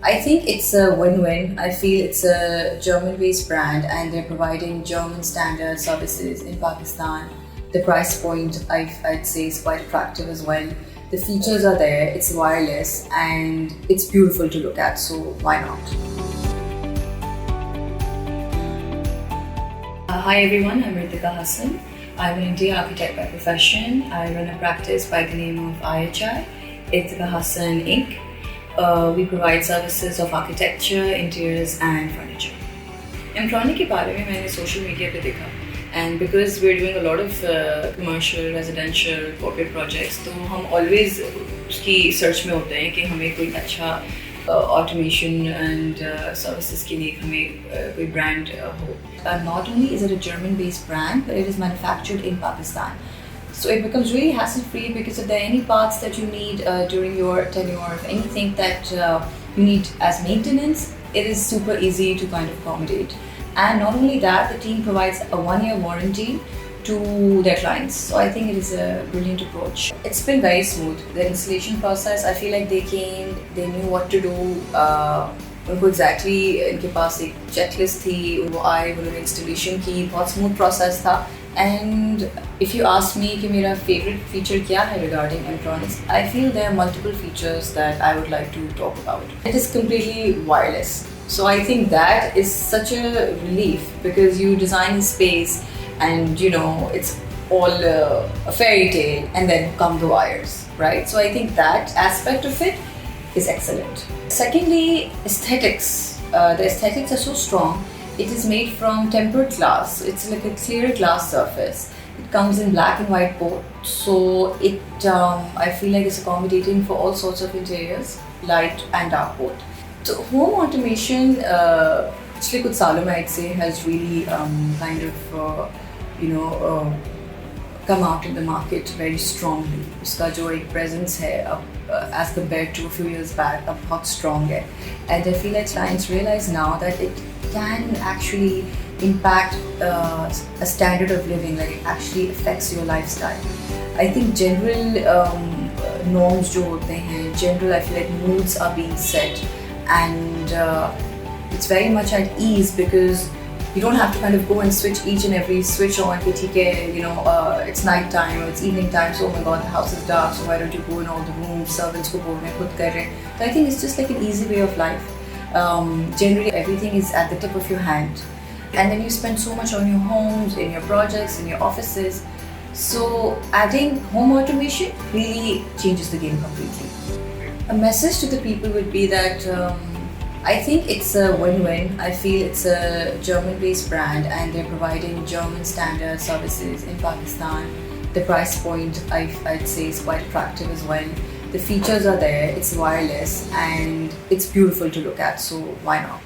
I think it's a win-win. I feel it's a German-based brand and they're providing German standard services in Pakistan. The price point I'd say is quite attractive as well. The features are there, it's wireless and it's beautiful to look at, so why not? Hi everyone, I'm Irtiqa Hassan. I'm an interior architect by profession. I run a practice by the name of IHI, Irtiqa Hassan Inc. We provide services of architecture, interiors and furniture. MTronic के बारे में मैंने social media पे देखा and because we're doing a lot of commercial, residential, corporate projects तो हम always उसकी search में होते हैं कि हमें कोई अच्छा automation and services के लिए हमें कोई brand हो. Not only is it a German-based brand, but it is manufactured in Pakistan. So it becomes really hassle-free because if there are any parts that you need during your tenure, if anything that you need as maintenance, it is super easy to kind of accommodate. And not only that, the team provides a 1-year warranty to their clients. So I think it is a brilliant approach. It's been very smooth. The installation process, I feel like they came, they knew what to do. उनको exactly इनके पास एक checklist थी, वो आए, उन्होंने installation की, बहुत smooth process था. And if you ask me कि मेरा favorite feature क्या है regarding MTronic, I feel there are multiple features that I would like to talk about. It is completely wireless. So I think that is such a relief because you design the space and you know it's all a fairy tale and then come the wires, right? So I think that aspect of it is excellent. Secondly, aesthetics. The aesthetics are so strong. It is made from tempered glass. It's like a clear glass surface. It comes in black and white both. So it, I feel like it's accommodating for all sorts of interiors, light and dark both. So home automation, पिछले कुछ सालों में I'd say has really kind of come out in the market very strongly. उसका जो एक presence है अब as compared to a few years back अब बहुत strong है. And I feel like clients realize now that it can actually impact a standard of living, like it actually affects your lifestyle. I think general norms जो होते हैं, general I feel like moods are being set and it's very much at ease because you don't have to kind of go and switch each and every switch on कि ठीक है, it's night time or it's evening time, so oh my god the house is dark, so why don't you go in all the rooms, servants को बोल रहे हैं, खुद कर रहे हैं. So I think it's just like an easy way of life. Generally everything is at the tip of your hand and then you spend so much on your homes, in your projects, in your offices. So adding home automation really changes the game completely. A message to the people would be that I think it's a win-win. I feel it's a German-based brand and they're providing German standard services in Pakistan. The price point I'd say is quite attractive as well. The features are there, it's wireless and it's beautiful to look at, so why not?